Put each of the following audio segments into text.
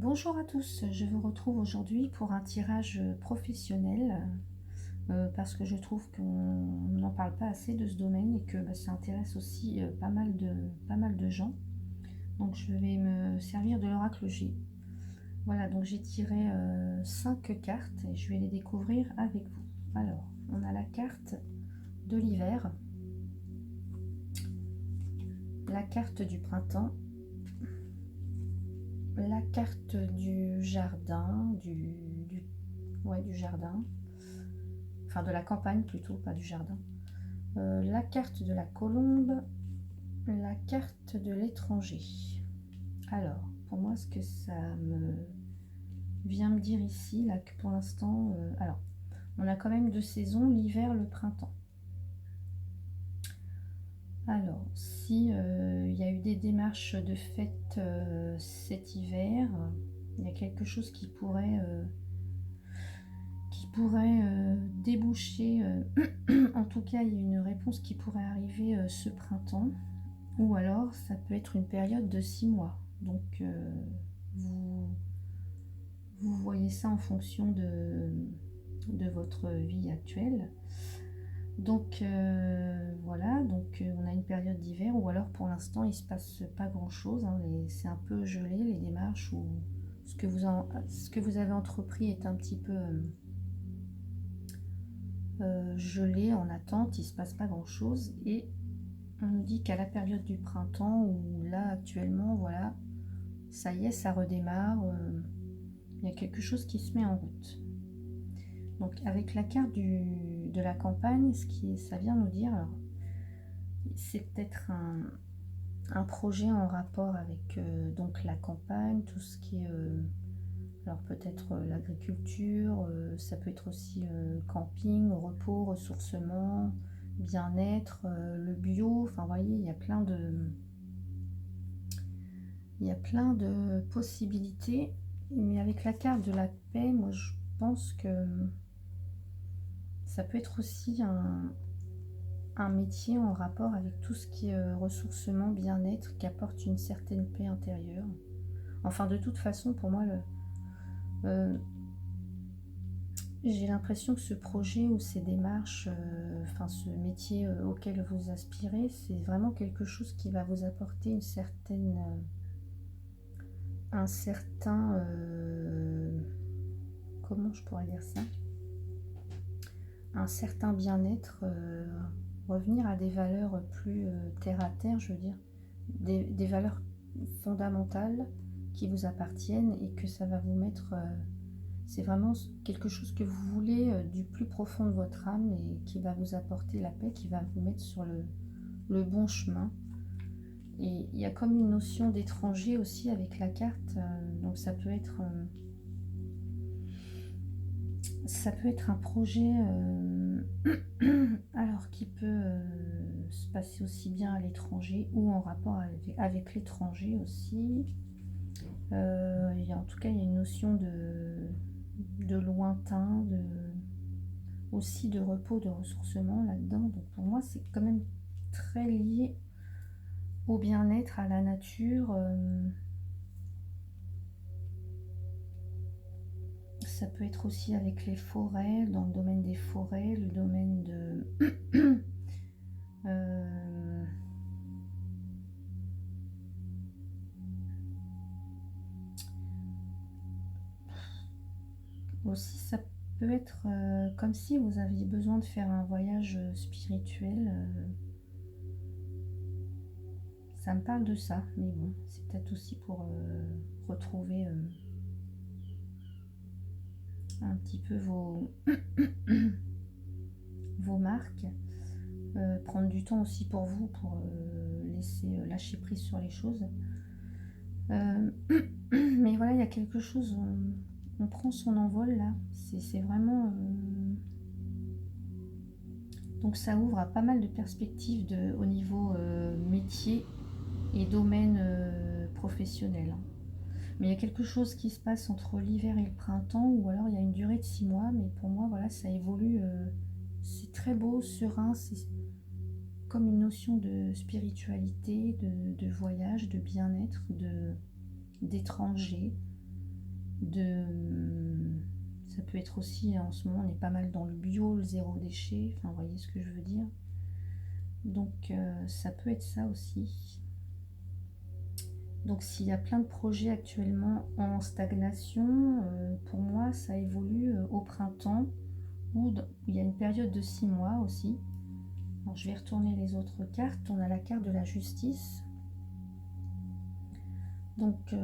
Bonjour à tous, je vous retrouve aujourd'hui pour un tirage professionnel parce que je trouve qu'on n'en parle pas assez de ce domaine et que ça intéresse aussi pas mal de gens. Donc je vais me servir de l'oracle G. Voilà, donc j'ai tiré 5 cartes et je vais les découvrir avec vous. Alors, on a la carte de l'hiver, la carte du printemps, la carte du jardin, du jardin, enfin de la campagne plutôt, pas du jardin. La carte de la colombe, la carte de l'étranger. Alors, pour moi, ce que ça me vient me dire ici, là, que pour l'instant, alors, on a quand même 2 saisons, l'hiver, le printemps. Alors, si il y a eu des démarches de fait cet hiver, il y a quelque chose qui pourrait déboucher. En tout cas, il y a une réponse qui pourrait arriver ce printemps. Ou alors, ça peut être une période de 6 mois. Donc, vous, vous voyez ça en fonction de votre vie actuelle. Donc, voilà. Donc, on a une période d'hiver. Ou alors, pour l'instant, il ne se passe pas grand-chose. Hein, c'est un peu gelé, les démarches. Ou ce que vous avez entrepris est un petit peu gelé, en attente. Il ne se passe pas grand-chose. Et on nous dit qu'à la période du printemps, où là, actuellement, voilà, ça y est, ça redémarre, il y a quelque chose qui se met en route. Donc avec la carte de la campagne, ça vient nous dire, alors, c'est peut-être un projet en rapport avec donc la campagne, tout ce qui est, alors peut-être l'agriculture, ça peut être aussi camping, repos, ressourcement, bien-être, le bio, enfin vous voyez, il y a plein de possibilités, mais avec la carte de la paix, moi je pense que ça peut être aussi un métier en rapport avec tout ce qui est ressourcement, bien-être, qui apporte une certaine paix intérieure. Enfin, de toute façon, pour moi, j'ai l'impression que ce projet ou ces démarches, enfin ce métier auquel vous aspirez, c'est vraiment quelque chose qui va vous apporter un certain, comment je pourrais dire ça, un certain bien-être, revenir à des valeurs plus terre à terre, je veux dire, des valeurs fondamentales qui vous appartiennent et que ça va vous mettre, c'est vraiment quelque chose que vous voulez du plus profond de votre âme et qui va vous apporter la paix, qui va vous mettre sur le bon chemin. Et il y a comme une notion d'étranger aussi avec la carte, donc ça peut être un projet alors qui peut se passer aussi bien à l'étranger ou en rapport avec l'étranger aussi. En tout cas, il y a une notion de lointain, aussi de repos, de ressourcement là-dedans. Donc pour moi, c'est quand même très lié au bien-être, à la nature. Ça peut être aussi avec les forêts, dans le domaine des forêts, le domaine de... aussi, ça peut être comme si vous aviez besoin de faire un voyage spirituel. Ça me parle de ça, mais bon, c'est peut-être aussi pour retrouver un petit peu vos marques. Prendre du temps aussi pour vous, pour laisser lâcher prise sur les choses. Mais voilà, il y a quelque chose, on prend son envol là, c'est vraiment... donc ça ouvre à pas mal de perspectives au niveau métier et domaine professionnel. Mais il y a quelque chose qui se passe entre l'hiver et le printemps, ou alors il y a une durée de 6 mois, mais pour moi, voilà, ça évolue. C'est très beau, serein, c'est comme une notion de spiritualité, de voyage, de bien-être, d'étranger. de... Ça peut être aussi, en ce moment, on est pas mal dans le bio, le zéro déchet. Enfin, vous voyez ce que je veux dire. Donc, ça peut être ça aussi. Donc, s'il y a plein de projets actuellement en stagnation, pour moi, ça évolue au printemps, où il y a une période de 6 mois aussi. Alors, je vais retourner les autres cartes. On a la carte de la justice. Donc,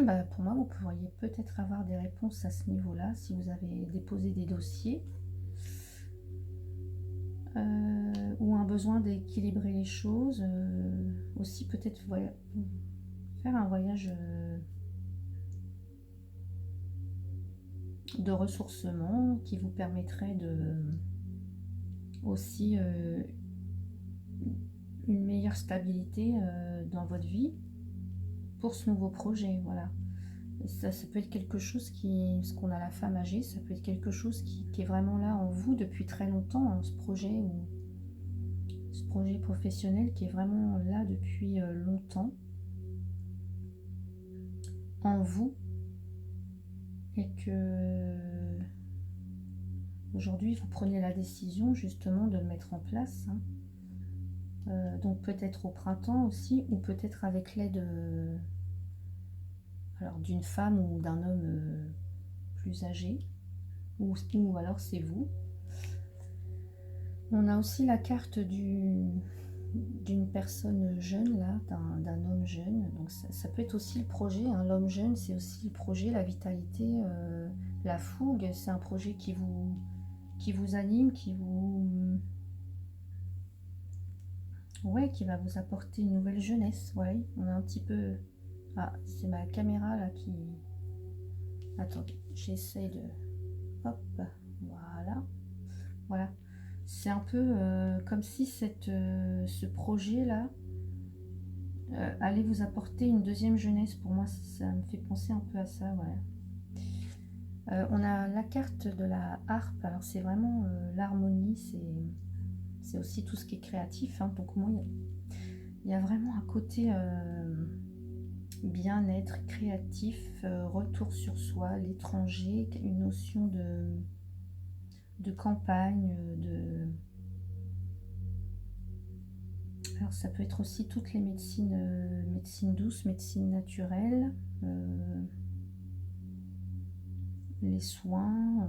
bah, pour moi, vous pourriez peut-être avoir des réponses à ce niveau-là si vous avez déposé des dossiers. Ou un besoin d'équilibrer les choses. Aussi, peut-être faire un voyage de ressourcement qui vous permettrait de aussi une meilleure stabilité dans votre vie pour ce nouveau projet. Voilà. Ça peut être quelque chose parce qu'on a la femme âgée, ça peut être quelque chose qui est vraiment là en vous depuis très longtemps, hein, ce projet professionnel qui est vraiment là depuis longtemps en vous, et que aujourd'hui vous prenez la décision justement de le mettre en place, hein. Donc peut-être au printemps aussi, ou peut-être avec l'aide d'une femme ou d'un homme plus âgé, ou alors c'est vous. On a aussi la carte d'une personne jeune, là, d'un homme jeune. Donc ça peut être aussi le projet, hein. L'homme jeune, c'est aussi le projet, la vitalité, la fougue. C'est un projet qui vous anime, qui va vous apporter une nouvelle jeunesse. Ouais, on a un petit peu... Ah, c'est ma caméra là qui... Attendez, j'essaie de... Hop, voilà. Voilà. C'est un peu comme si ce projet-là allait vous apporter une deuxième jeunesse. Pour moi, ça me fait penser un peu à ça, ouais. On a la carte de la harpe. Alors, c'est vraiment l'harmonie. C'est aussi tout ce qui est créatif, hein. Donc, moi, il y a vraiment un côté bien-être, créatif, retour sur soi, l'étranger, une notion de campagne, Alors ça peut être aussi toutes les médecines douces, médecine naturelle, les soins,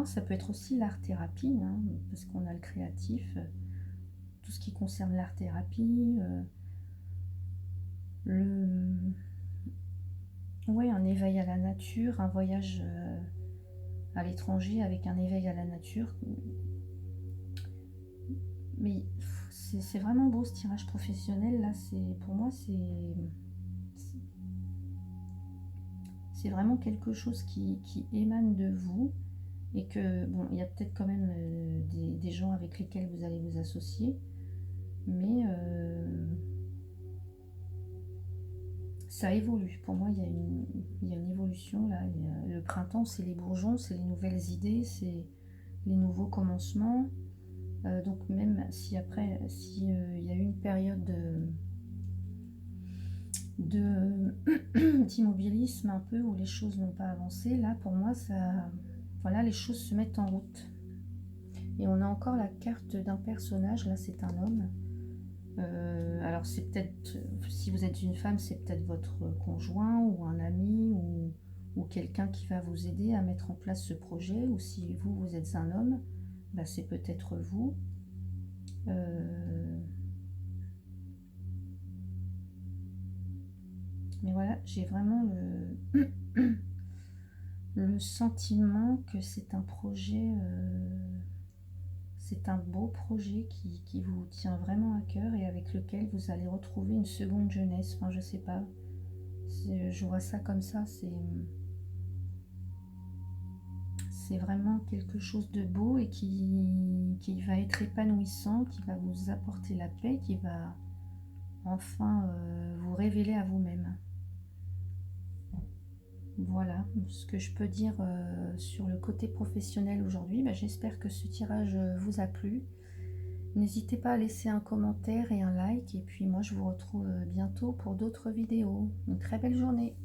ça peut être aussi l'art-thérapie, hein, parce qu'on a le créatif, tout ce qui concerne l'art-thérapie, un éveil à la nature, un voyage à l'étranger avec un éveil à la nature. Mais c'est vraiment beau ce tirage professionnel là. Pour moi c'est vraiment quelque chose qui émane de vous, et que bon, il y a peut-être quand même des gens avec lesquels vous allez vous associer, mais ça évolue. Pour moi, il y a une évolution là. Le printemps, c'est les bourgeons, c'est les nouvelles idées, c'est les nouveaux commencements. Donc même si après, il y a eu une période d'immobilisme un peu, où les choses n'ont pas avancé, là pour moi voilà, les choses se mettent en route. Et on a encore la carte d'un personnage, là c'est un homme. Alors c'est peut-être, si vous êtes une femme, c'est peut-être votre conjoint ou un ami, ou quelqu'un qui va vous aider à mettre en place ce projet. Ou si vous êtes un homme, bah, c'est peut-être vous. Mais voilà, j'ai vraiment le sentiment que c'est un projet, c'est un beau projet qui vous tient vraiment à cœur, et avec lequel vous allez retrouver une seconde jeunesse. Enfin, je sais pas, je vois ça comme ça, c'est vraiment quelque chose de beau, et qui va être épanouissant, qui va vous apporter la paix, qui va enfin vous révéler à vous-même. Voilà ce que je peux dire sur le côté professionnel aujourd'hui. J'espère que ce tirage vous a plu. N'hésitez pas à laisser un commentaire et un like. Et puis moi, je vous retrouve bientôt pour d'autres vidéos. Une très belle journée.